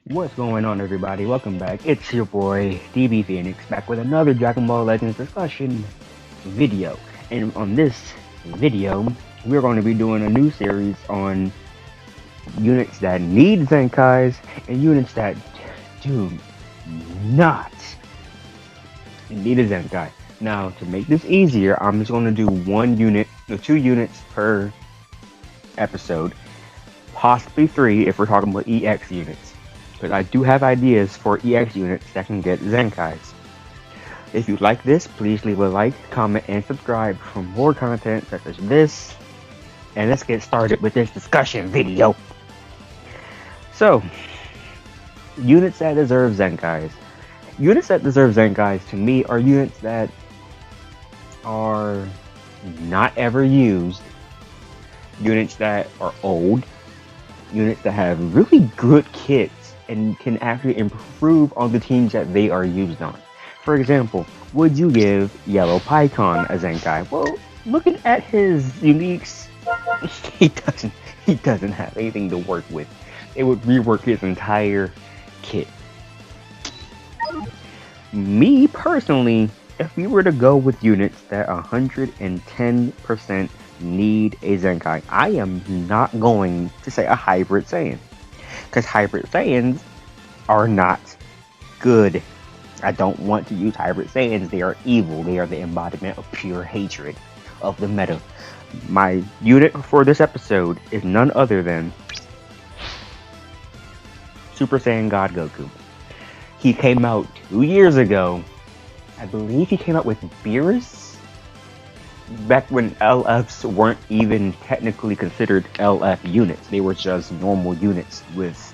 What's going on, everybody? Welcome back. It's your boy DB Phoenix back with another Dragon Ball Legends discussion video. And on this video, we're going to be doing a new series on units that need Zenkais and units that do not need a Zenkai. Now, to make this easier, I'm just going to do one unit, or 2 units per episode, possibly 3 if we're talking about EX units. But I do have ideas for EX units that can get Zenkais. If you like this, please leave a like, comment, and subscribe for more content such as this. And let's get started with this discussion video. So, units that deserve Zenkais. Units that deserve Zenkais to me are units that are not ever used, units that are old, units that have really good kits and can actually improve on the teams that they are used on. For example, would you give Yellow Pycon a Zenkai? Well, looking at his uniques, he doesn't have anything to work with. It would rework his entire kit. Me personally, if we were to go with units that 110% need a Zenkai, I am not going to say a Hybrid Saiyan. Because Hybrid Saiyans are not good. I don't want to use Hybrid Saiyans. They are evil. They are the embodiment of pure hatred of the meta. My unit for this episode is none other than Super Saiyan God Goku. He came out 2 years ago. I believe he came out with Beerus back when LFs weren't even technically considered LF units. They were just normal units with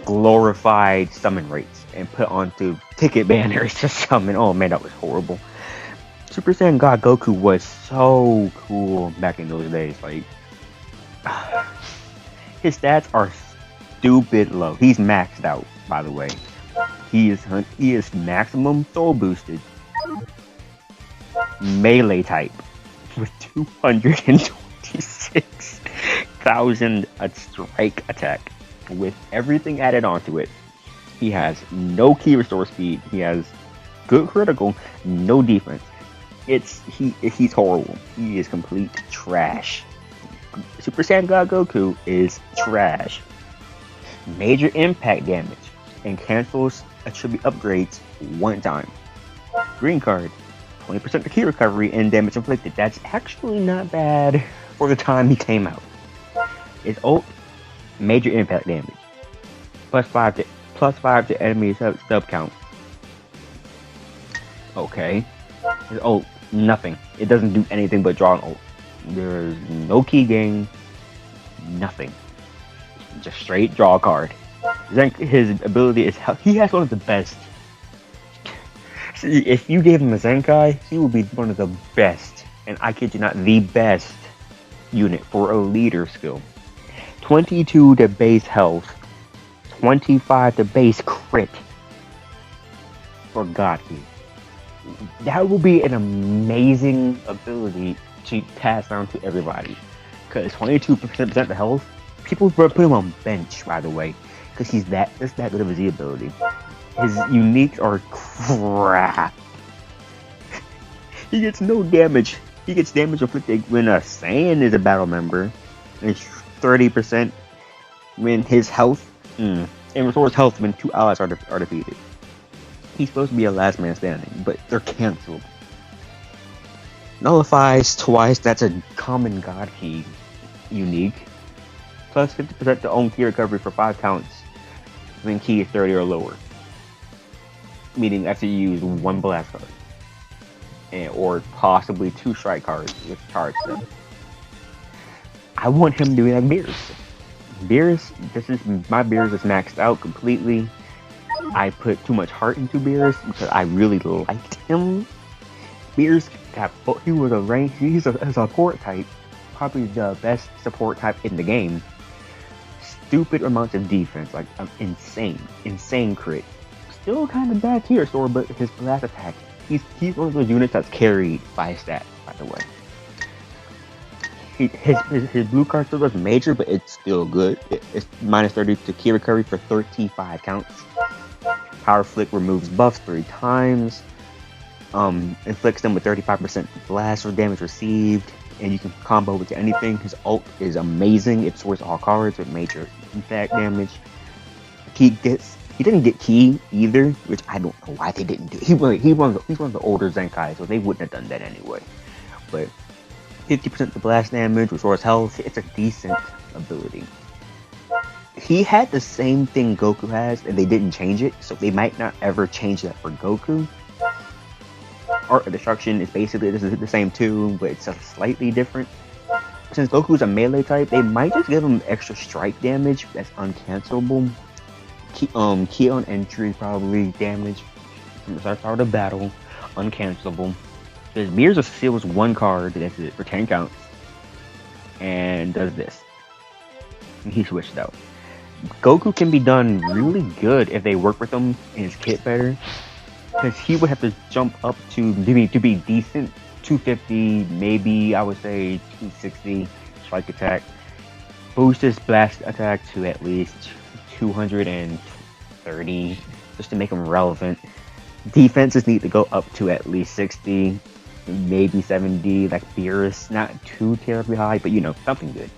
glorified summon rates and put onto ticket banners to summon. Oh man, that was horrible. Super Saiyan God Goku was so cool back in those days. Like, his stats are stupid low. He's maxed out, by the way. He is maximum soul boosted melee type with 226,000 strike attack with everything added onto it. He has no key restore speed. He has good critical, no defense. He's horrible. He is complete trash. Super Saiyan God Goku is trash. Major impact damage and cancels attribute upgrades 1 time. Green card, 20% to key recovery and damage inflicted. That's actually not bad for the time he came out. His ult, major impact damage, +5 to enemy sub count. Okay. His ult, nothing. It doesn't do anything but draw an ult. There's no key gain, nothing. Just straight draw a card. His ability is he has one of the best. If you gave him a Zenkai, he would be one of the best, and I kid you not, the best unit for a leader skill. 22 to base health, 25 to base crit for God Key. That will be an amazing ability to pass down to everybody. Because 22% the health, people put him on bench, by the way, because that's that good of a Z ability. His uniques are crap. He gets no damage. He gets damage inflicted when a Saiyan is a battle member. And it's 30% when his health, and restores health when 2 allies are defeated. He's supposed to be a last man standing, but they're cancelled. Nullifies twice, that's a common God Key unique. Plus 50% to own key recovery for 5 counts when key is 30 or lower. Meaning after you use 1 blast card. Or possibly 2 strike cards with charge them. I want him doing like Beerus. My Beerus is maxed out completely. I put too much heart into Beerus because I really liked him. Beerus he's a support type. Probably the best support type in the game. Stupid amounts of defense, like insane crit. Still kind of bad tier store, but his blast attack, he's one of those units that's carried by his stats, by the way. His blue card still does major, but it's still good. It's minus 30 to key recovery for 35 counts. Power Flick removes buffs 3 times. Inflicts them with 35% blast or damage received, and you can combo with anything. His ult is amazing. It swords all cards with major impact damage. He didn't get key either, which I don't know why they didn't do. He's one of the older Zenkai, so they wouldn't have done that anyway. But 50% the blast damage, restores health. It's a decent ability. He had the same thing Goku has, and they didn't change it, so they might not ever change that for Goku. Art of Destruction is basically the same too, but it's a slightly different. Since Goku's a melee type, they might just give him extra strike damage that's uncancelable. Key on entry probably damage from the start of the battle, uncancelable. His Mirrors of Seals 1 card, that's it, for 10 counts, and does this. He switched out. Goku can be done really good if they work with him in his kit better, because he would have to jump up to be decent, 250, maybe I would say 260 strike attack. Boost his blast attack to at least 230 just to make him relevant. Defenses need to go up to at least 60, maybe 70, like Beerus, not too terribly high, but you know, something good.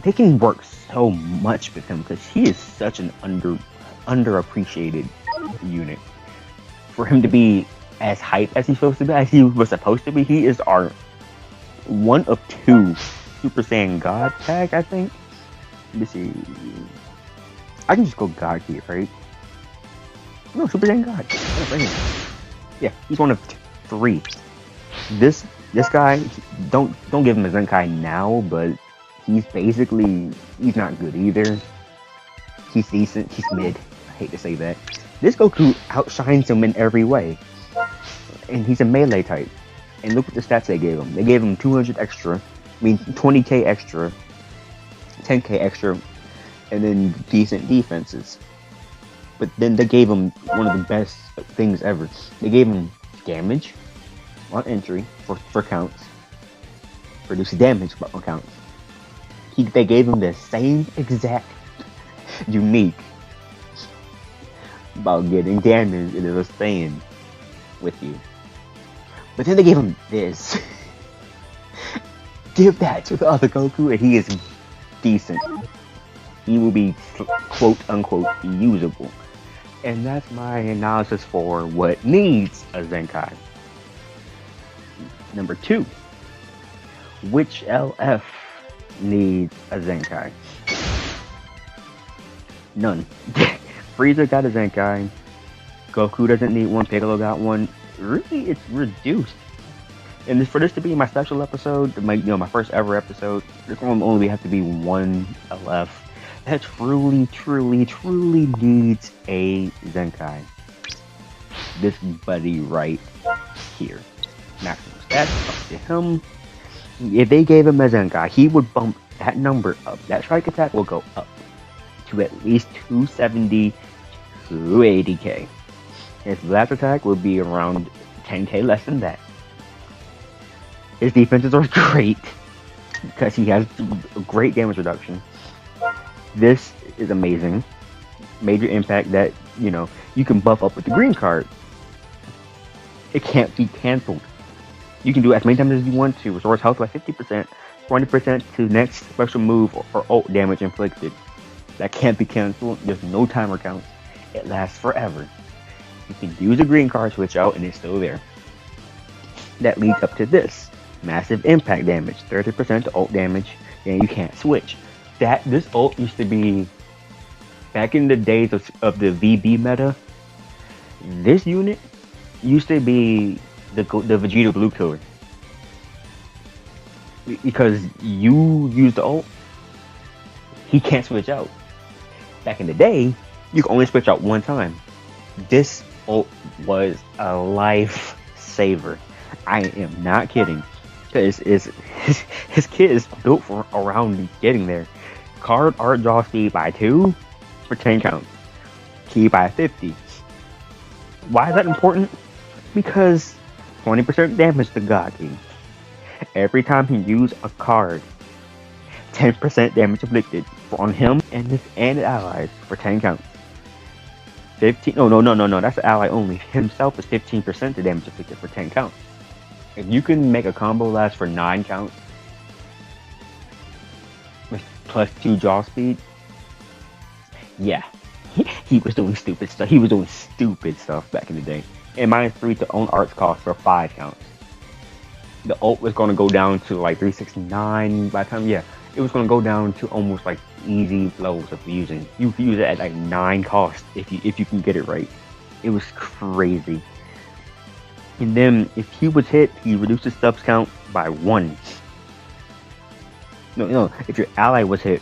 They can work so much with him because he is such an underappreciated unit. For him to be as hype as he was supposed to be, he is our one of 2 Super Saiyan God tag, I think. Let me see. I can just go God here, right? No, Super Saiyan God. Oh, right here. Yeah, he's one of 3. This guy, don't give him a Zenkai now, but he's not good either. He's decent. He's mid. I hate to say that. This Goku outshines him in every way, and he's a melee type. And look what the stats they gave him. They gave him 200 extra, 20k extra, 10k extra, and then decent defenses. But then they gave him one of the best things ever. They gave him damage on entry for counts, reducing damage on counts. They gave him the same exact unique about getting damage, and it was staying with you. But then they gave him this. Give that to the other Goku, and he is decent. He will be quote unquote usable. And that's my analysis for what needs a Zenkai. Number 2. Which LF needs a Zenkai? None. Frieza got a Zenkai. Goku doesn't need one. Piccolo got one. Really, it's reduced. And for this to be my special episode, my first ever episode, there's only have to be one LF that truly needs a Zenkai. This buddy right here. Maximum stats up to him. If they gave him a Zenkai, he would bump that number up. That strike attack will go up to at least 270, 280k. His blast attack will be around 10k less than that. His defenses are great because he has great damage reduction. This is amazing. Major impact that, you can buff up with the green card. It can't be cancelled. You can do it as many times as you want to. Restores health by 50%, 20% to next special move or ult damage inflicted. That can't be cancelled. There's no timer counts. It lasts forever. You can use a green card switch out and it's still there. That leads up to this. Massive impact damage. 30% to ult damage. And you can't switch. This ult used to be, back in the days of the VB meta, this unit used to be the Vegeta Blue Killer. Because you use the ult, he can't switch out. Back in the day, you could only switch out one time. This ult was a lifesaver. I am not kidding. Because his kit is built around getting there. Card art draw speed by 2 for 10 counts. Key by 50. Why is that important? Because 20% damage to God King. Every time he used a card, 10% damage inflicted on him and his allies for 10 counts. 15. No. That's the ally only. Himself is 15% the damage inflicted for 10 counts. If you can make a combo last for 9 counts with plus 2 jaw speed, yeah, he was doing stupid stuff. He was doing stupid stuff back in the day. And -3 to own arts cost for 5 counts. The ult was going to go down to like 369 by the time, yeah, it was going to go down to almost like easy levels of using. You can use it at like 9 cost if you can get it right. It was crazy. And then if he was hit, he reduced his subs count by 1. No, if your ally was hit,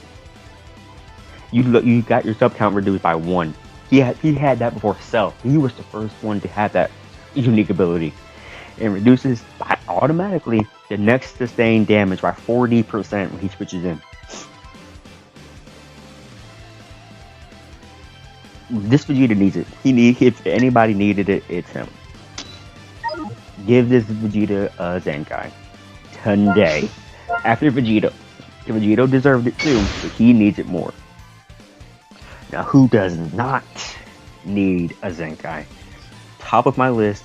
you got your sub count reduced by 1. He had that before Self. He was the first one to have that unique ability. And reduces automatically the next sustained damage by 40% when he switches in. This Vegeta needs it. If anybody needed it, it's him. Give this Vegeta a Zenkai today. After Vegeta deserved it too, but he needs it more. Now, who does not need a Zenkai? Top of my list.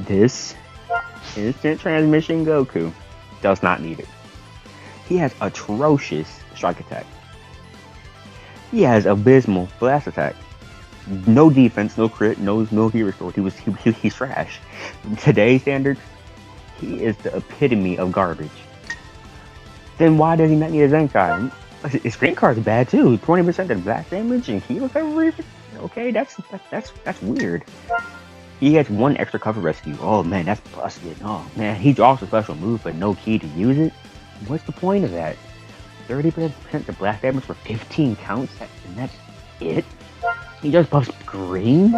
This instant transmission Goku does not need it. He has atrocious strike attack. He has abysmal blast attack. No defense, no crit, no hero sword. He's trash. Today's standards, he is the epitome of garbage. Then why does he not need a Zenkai? His screen card's bad too. 20% of blast damage and heal recovery. Okay, that's weird. He has 1 extra cover rescue. Oh man, that's busted. Oh man, he draws a special move but no key to use it. What's the point of that? 30% of blast damage for 15 counts, and that's it? He just buffs green?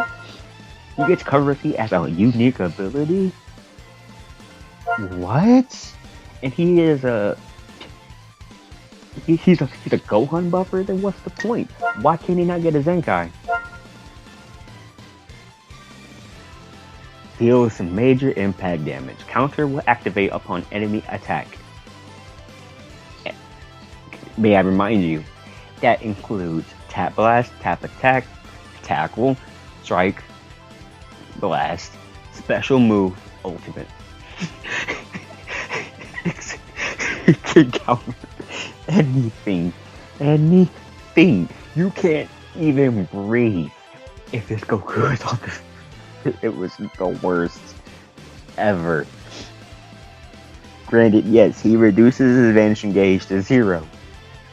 He gets cover rescue as a unique ability? What? And he is he's a Gohan buffer, then what's the point? Why can't he not get a Zenkai? Deals some major impact damage. Counter will activate upon enemy attack. May I remind you, that includes Tap Blast, Tap Attack, Tackle, Strike, Blast, Special Move, Ultimate. It can counter anything. You can't even breathe if this Goku is on this. It was the worst ever. Granted, yes, he reduces his vanishing gauge to 0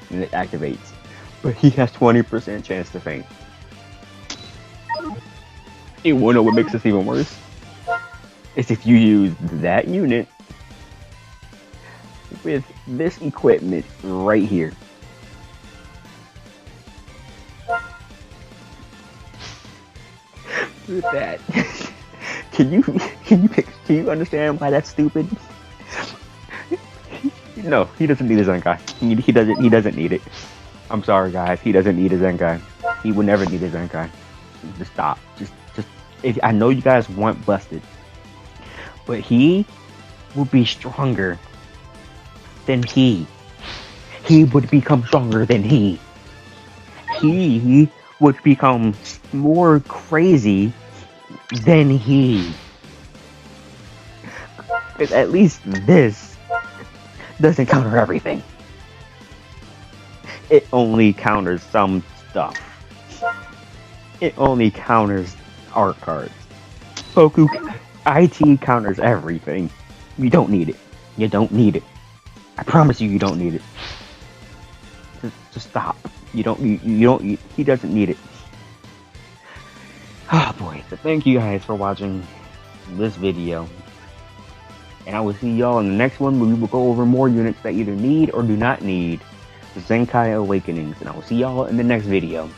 and it activates, but he has 20% chance to faint. You wanna know what makes this even worse? Is if you use that unit with this equipment right here. With that. Can you understand why that's stupid? No, he doesn't need a Zenkai. He doesn't need it. I'm sorry guys, he doesn't need a Zenkai. He would never need a Zenkai. Just stop. Just I know you guys want busted. But he will be stronger than he. He would become stronger than he. He would become more crazy than he. Because at least this doesn't counter everything. It only counters some stuff. It only counters art cards. Goku IT counters everything. You don't need it. You don't need it. I promise you, you don't need it. Just stop. You don't. He doesn't need it. Oh boy. So thank you guys for watching this video. And I will see y'all in the next one where we will go over more units that either need or do not need the Zenkai Awakenings. And I will see y'all in the next video.